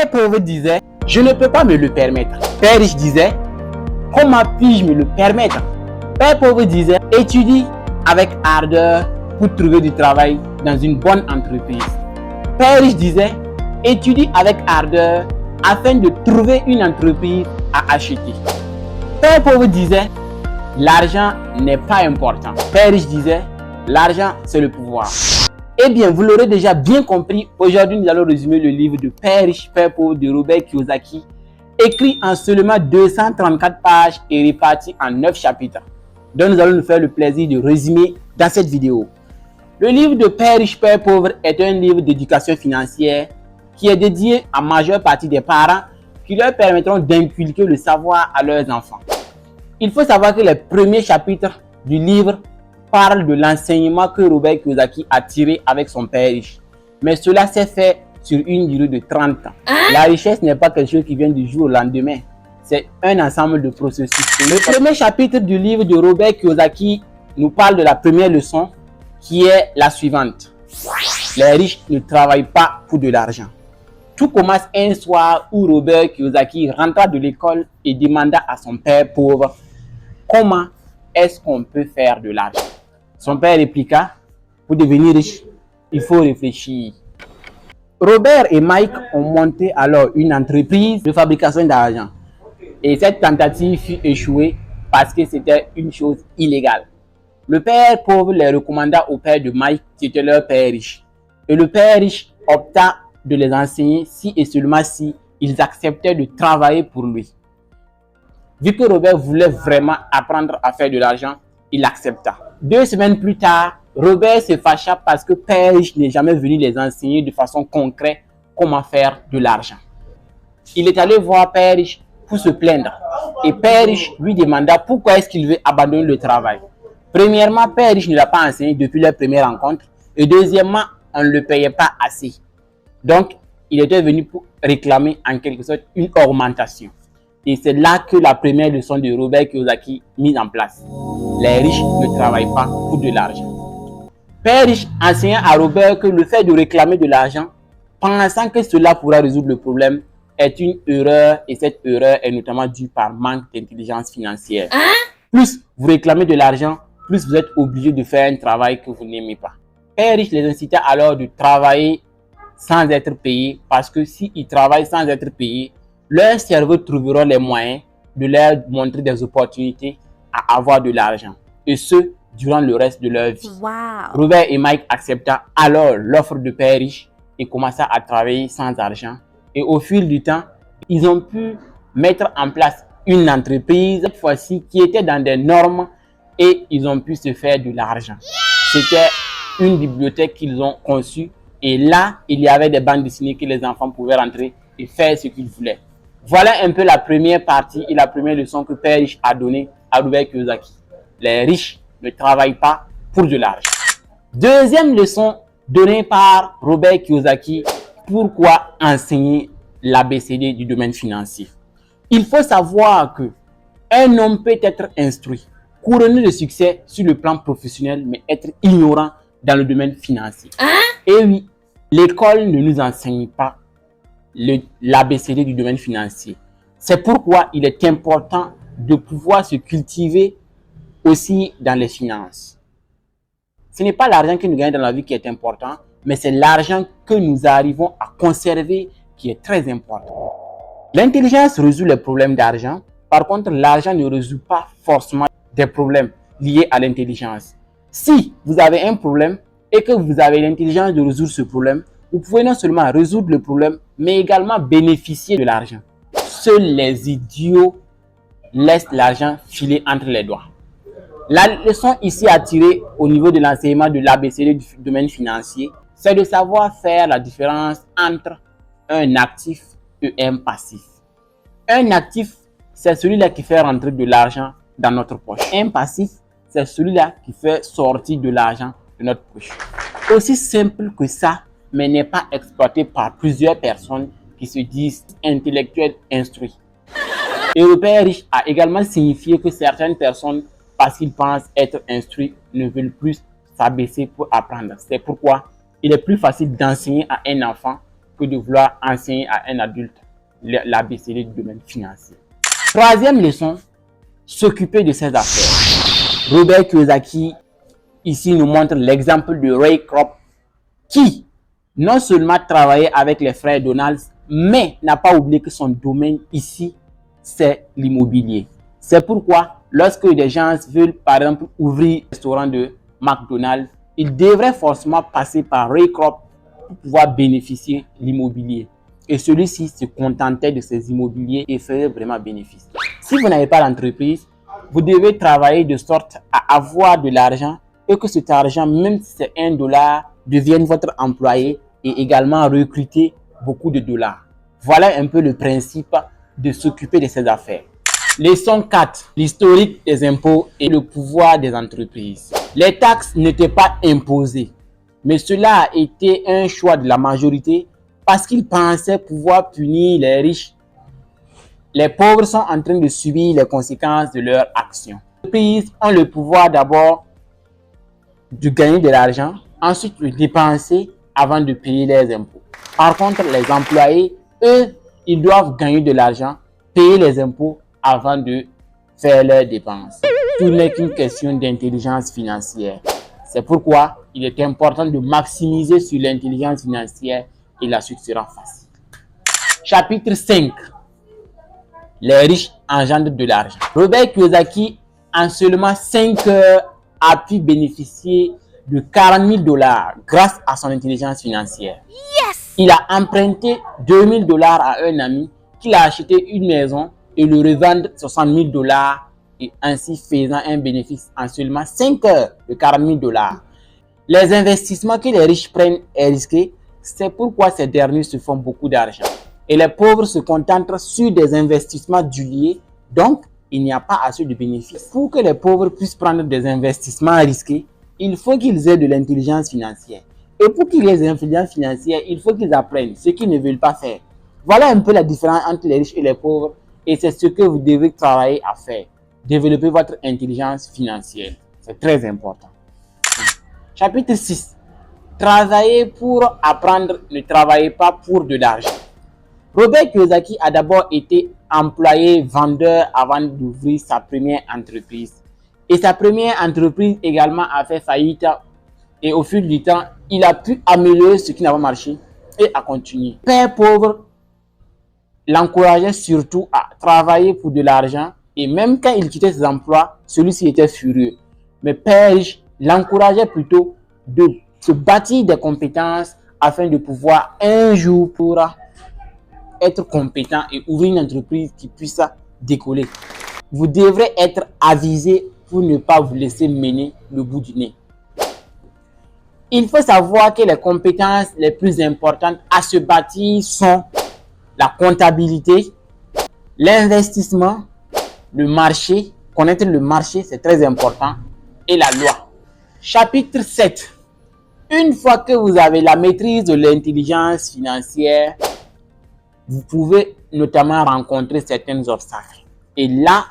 Père pauvre disait, je ne peux pas me le permettre. Père riche disait, comment puis-je me le permettre? Père pauvre disait, étudie avec ardeur pour trouver du travail dans une bonne entreprise. Père riche disait, étudie avec ardeur afin de trouver une entreprise à acheter. Père pauvre disait, l'argent n'est pas important. Père riche disait, l'argent c'est le pouvoir. Eh bien, vous l'aurez déjà bien compris, aujourd'hui nous allons résumer le livre de Père riche, Père pauvre de Robert Kiyosaki, écrit en seulement 234 pages et réparti en 9 chapitres. Donc nous allons nous faire le plaisir de résumer dans cette vidéo. Le livre de Père riche, Père pauvre est un livre d'éducation financière qui est dédié à majeure partie des parents qui leur permettront d'inculquer le savoir à leurs enfants. Il faut savoir que les premiers chapitres du livre parlent de l'enseignement que Robert Kiyosaki a tiré avec son père riche. Mais cela s'est fait sur une durée de 30 ans. La richesse n'est pas quelque chose qui vient du jour au lendemain. C'est un ensemble de processus. Le premier chapitre du livre de Robert Kiyosaki nous parle de la première leçon qui est la suivante. Les riches ne travaillent pas pour de l'argent. Tout commence un soir où Robert Kiyosaki rentra de l'école et demanda à son père pauvre comment est-ce qu'on peut faire de l'argent. Son père répliqua, pour devenir riche, il faut réfléchir. Robert et Mike ont monté alors une entreprise de fabrication d'argent. Et cette tentative fut échouée parce que c'était une chose illégale. Le père pauvre les recommanda au père de Mike, qui était leur père riche. Et le père riche opta de les enseigner si et seulement si ils acceptaient de travailler pour lui. Vu que Robert voulait vraiment apprendre à faire de l'argent, il accepta. 2 semaines plus tard, Robert se fâcha parce que Père riche n'est jamais venu les enseigner de façon concrète comment faire de l'argent. Il est allé voir Père riche pour se plaindre et Père riche lui demanda pourquoi est-ce qu'il veut abandonner le travail. Premièrement, Père riche ne l'a pas enseigné depuis leur première rencontre et deuxièmement, on ne le payait pas assez. Donc, il était venu pour réclamer en quelque sorte une augmentation. Et c'est là que la première leçon de Robert Kiyosaki mise en place. Les riches ne travaillent pas pour de l'argent. Père riche enseigna à Robert que le fait de réclamer de l'argent, pensant que cela pourra résoudre le problème, est une erreur et cette erreur est notamment due par manque d'intelligence financière. Plus vous réclamez de l'argent, plus vous êtes obligé de faire un travail que vous n'aimez pas. Père riche les incita alors de travailler sans être payés parce que s'ils travaillent sans être payés, leur cerveau trouvera les moyens de leur montrer des opportunités à avoir de l'argent. Et ce, durant le reste de leur vie. Wow. Robert et Mike accepta alors l'offre de Père riche et commença à travailler sans argent. Et au fil du temps, ils ont pu mettre en place une entreprise, cette fois-ci, qui était dans des normes et ils ont pu se faire de l'argent. C'était une bibliothèque qu'ils ont conçue et là, il y avait des bandes dessinées que les enfants pouvaient rentrer et faire ce qu'ils voulaient. Voilà un peu la première partie et la première leçon que Père riche a donnée à Robert Kiyosaki. Les riches ne travaillent pas pour de l'argent. Deuxième leçon donnée par Robert Kiyosaki, pourquoi enseigner l'ABCD du domaine financier. Il faut savoir que un homme peut être instruit, couronné de succès sur le plan professionnel, mais être ignorant dans le domaine financier. Et oui, l'école ne nous enseigne pas l'ABCD du domaine financier. C'est pourquoi il est important de pouvoir se cultiver aussi dans les finances. Ce n'est pas l'argent que nous gagnons dans la vie qui est important, mais c'est l'argent que nous arrivons à conserver qui est très important. L'intelligence résout les problèmes d'argent. Par contre, l'argent ne résout pas forcément des problèmes liés à l'intelligence. Si vous avez un problème et que vous avez l'intelligence de résoudre ce problème, vous pouvez non seulement résoudre le problème, mais également bénéficier de l'argent. Seuls les idiots laissent l'argent filer entre les doigts. La leçon ici à tirer au niveau de l'enseignement de l'ABCD du domaine financier, c'est de savoir faire la différence entre un actif et un passif. Un actif, c'est celui-là qui fait rentrer de l'argent dans notre poche. Un passif, c'est celui-là qui fait sortir de l'argent de notre poche. Aussi simple que ça, mais n'est pas exploité par plusieurs personnes qui se disent intellectuels instruits. Et le père riche a également signifié que certaines personnes, parce qu'ils pensent être instruits, ne veulent plus s'abaisser pour apprendre. C'est pourquoi il est plus facile d'enseigner à un enfant que de vouloir enseigner à un adulte l'ABCD du domaine financier. Troisième leçon, s'occuper de ses affaires. Robert Kiyosaki ici nous montre l'exemple de Ray Kroc qui non seulement travaillait avec les frères Donald, mais n'a pas oublié que son domaine ici, c'est l'immobilier. C'est pourquoi lorsque des gens veulent par exemple ouvrir un restaurant de McDonald's, ils devraient forcément passer par Ray Kroc pour pouvoir bénéficier de l'immobilier. Et celui-ci se contentait de ses immobiliers et faisait vraiment bénéfice. Si vous n'avez pas d'entreprise, vous devez travailler de sorte à avoir de l'argent et que cet argent, même si c'est $1, devienne votre employé et également recruter beaucoup de dollars. Voilà un peu le principe de s'occuper de ses affaires. Leçon 4. L'historique des impôts et le pouvoir des entreprises. Les taxes n'étaient pas imposées, mais cela a été un choix de la majorité parce qu'ils pensaient pouvoir punir les riches. Les pauvres sont en train de subir les conséquences de leurs actions. Les entreprises ont le pouvoir d'abord de gagner de l'argent, ensuite de dépenser avant de payer les impôts. Par contre, les employés, eux, ils doivent gagner de l'argent, payer les impôts avant de faire leurs dépenses. Tout n'est qu'une question d'intelligence financière. C'est pourquoi il est important de maximiser sur l'intelligence financière et la suite sera facile. Chapitre 5. Les riches engendrent de l'argent. Robert Kiyosaki, en seulement 5 heures, a pu bénéficier de $40,000 grâce à son intelligence financière. Yes! Il a emprunté $2,000 à un ami qui a acheté une maison et le revendre $60,000 et ainsi faisant un bénéfice en seulement 5 heures de $40,000. Les investissements que les riches prennent est risqué, c'est pourquoi ces derniers se font beaucoup d'argent. Et les pauvres se contentent sur des investissements duliers, donc il n'y a pas assez de bénéfices. Pour que les pauvres puissent prendre des investissements risqués, il faut qu'ils aient de l'intelligence financière. Et pour qu'ils aient de l'intelligence financière, il faut qu'ils apprennent ce qu'ils ne veulent pas faire. Voilà un peu la différence entre les riches et les pauvres. Et c'est ce que vous devez travailler à faire. Développer votre intelligence financière. C'est très important. Chapitre 6. Travailler pour apprendre, ne travaillez pas pour de l'argent. Robert Kiyosaki a d'abord été employé vendeur avant d'ouvrir sa première entreprise. Et sa première entreprise également a fait faillite. Et au fil du temps, il a pu améliorer ce qui n'a pas marché et à continuer. Père pauvre l'encourageait surtout à travailler pour de l'argent et même quand il quittait ses emplois, celui-ci était furieux. Mais Père riche l'encourageait plutôt de se bâtir des compétences afin de pouvoir un jour pour être compétent et ouvrir une entreprise qui puisse décoller. Vous devrez être avisé pour ne pas vous laisser mener le bout du nez. Il faut savoir que les compétences les plus importantes à se bâtir sont la comptabilité, l'investissement, le marché. Connaître le marché, c'est très important, et la loi. Chapitre 7. Une fois que vous avez la maîtrise de l'intelligence financière, vous pouvez notamment rencontrer certains obstacles. Et là,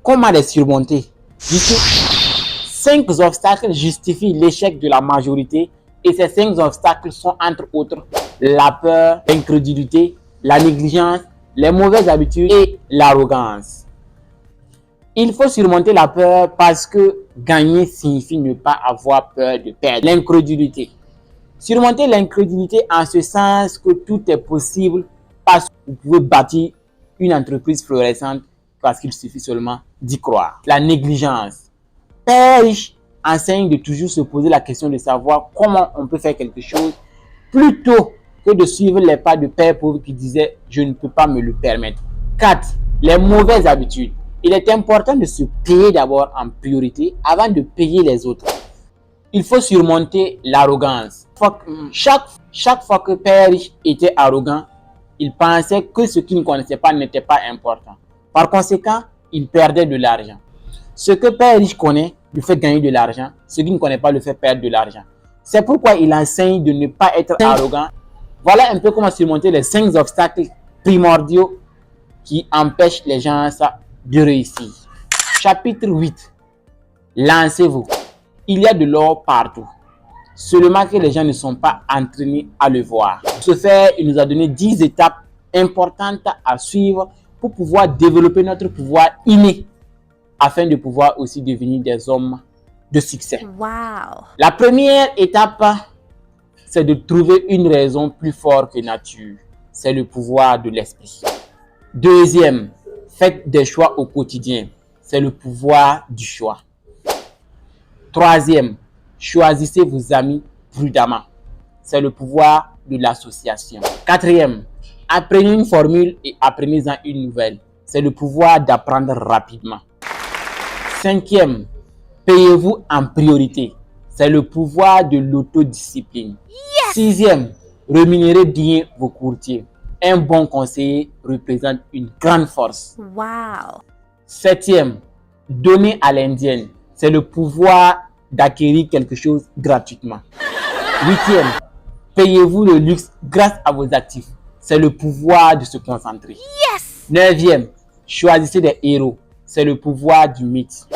comment les surmonter? 5 obstacles justifient l'échec de la majorité et ces 5 obstacles sont entre autres la peur, l'incrédulité, la négligence, les mauvaises habitudes et l'arrogance. Il faut surmonter la peur parce que gagner signifie ne pas avoir peur de perdre. L'incrédulité. Surmonter l'incrédulité en ce sens que tout est possible parce que vous pouvez bâtir une entreprise florissante parce qu'il suffit seulement d'y croire. La négligence. Père riche enseigne de toujours se poser la question de savoir comment on peut faire quelque chose plutôt que de suivre les pas de père pauvre qui disait « je ne peux pas me le permettre ». 4. Les mauvaises habitudes. Il est important de se payer d'abord en priorité avant de payer les autres. Il faut surmonter l'arrogance. Chaque fois que Père riche était arrogant, il pensait que ce qu'il ne connaissait pas n'était pas important. Par conséquent, il perdait de l'argent. Ce que Père riche connaît lui fait gagner de l'argent. Ce qu'il ne connaît pas lui fait perdre de l'argent. C'est pourquoi il enseigne de ne pas être arrogant. Voilà un peu comment surmonter les 5 obstacles primordiaux qui empêchent les gens de réussir. Chapitre 8. Lancez-vous. Il y a de l'or partout. seulement que les gens ne sont pas entraînés à le voir. Pour ce faire, il nous a donné 10 étapes importantes à suivre pour pouvoir développer notre pouvoir inné afin de pouvoir aussi devenir des hommes de succès. Wow. La première étape, c'est de trouver une raison plus forte que nature. C'est le pouvoir de l'esprit. Deuxième, faites des choix au quotidien. C'est le pouvoir du choix. Troisième, choisissez vos amis prudemment. C'est le pouvoir de l'association. Quatrième, apprenez une formule et apprenez-en une nouvelle. C'est le pouvoir d'apprendre rapidement. Cinquième, payez-vous en priorité. C'est le pouvoir de l'autodiscipline. Sixième, rémunérez bien vos courtiers. Un bon conseiller représente une grande force. Wow. Septième, donnez à l'indienne. C'est le pouvoir d'acquérir quelque chose gratuitement. Huitième, payez-vous le luxe grâce à vos actifs. C'est le pouvoir de se concentrer. Neuvième, choisissez des héros. C'est le pouvoir du mythe.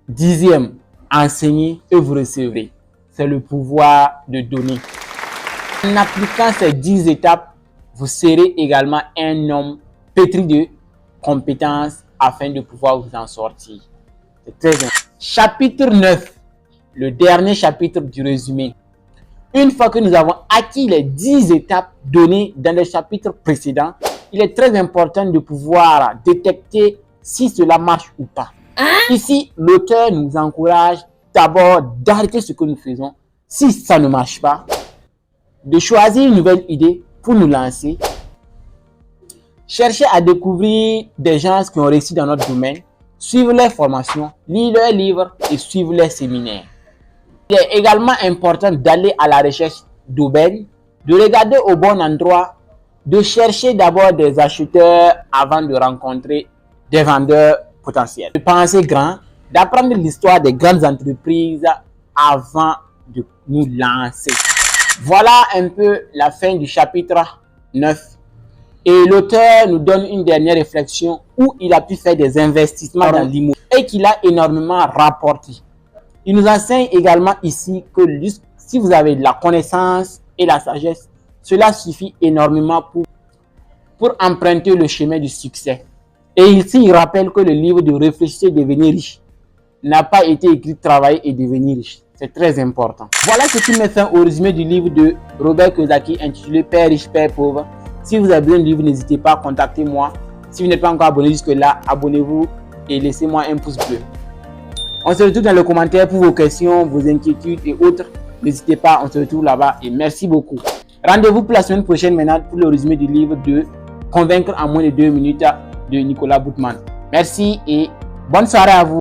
Dixième, enseignez et vous recevrez. C'est le pouvoir de donner. En appliquant ces 10 étapes, vous serez également un homme pétri de compétences afin de pouvoir vous en sortir. C'est très important. Chapitre 9, le dernier chapitre du résumé. Une fois que nous avons acquis les 10 étapes données dans les chapitres précédents, il est très important de pouvoir détecter si cela marche ou pas. Ici, l'auteur nous encourage d'abord d'arrêter ce que nous faisons. Si ça ne marche pas, de choisir une nouvelle idée pour nous lancer. Chercher à découvrir des gens qui ont réussi dans notre domaine, suivre leurs formations, lire leurs livres et suivre leurs séminaires. Il est également important d'aller à la recherche d'aubaines, de regarder au bon endroit, de chercher d'abord des acheteurs avant de rencontrer des vendeurs potentiels. De penser grand, d'apprendre l'histoire des grandes entreprises avant de nous lancer. Voilà un peu la fin du chapitre 9. Et l'auteur nous donne une dernière réflexion où il a pu faire des investissements dans l'immobilier et qu'il a énormément rapporté. Il nous enseigne également ici que si vous avez la connaissance et la sagesse, cela suffit énormément pour emprunter le chemin du succès. Et ici, il rappelle que le livre de Réfléchir et devenir riche n'a pas été écrit Travailler et devenir riche. C'est très important. Voilà ce qui met fin au résumé du livre de Robert Kiyosaki intitulé Père riche, Père pauvre. Si vous avez besoin de livre, n'hésitez pas à contacter moi. Si vous n'êtes pas encore abonné jusque-là, abonnez-vous et laissez-moi un pouce bleu. On se retrouve dans les commentaires pour vos questions, vos inquiétudes et autres. N'hésitez pas, on se retrouve là-bas et merci beaucoup. Rendez-vous pour la semaine prochaine maintenant pour le résumé du livre de Convaincre en moins de 2 minutes de Nicolas Boutman. Merci et bonne soirée à vous.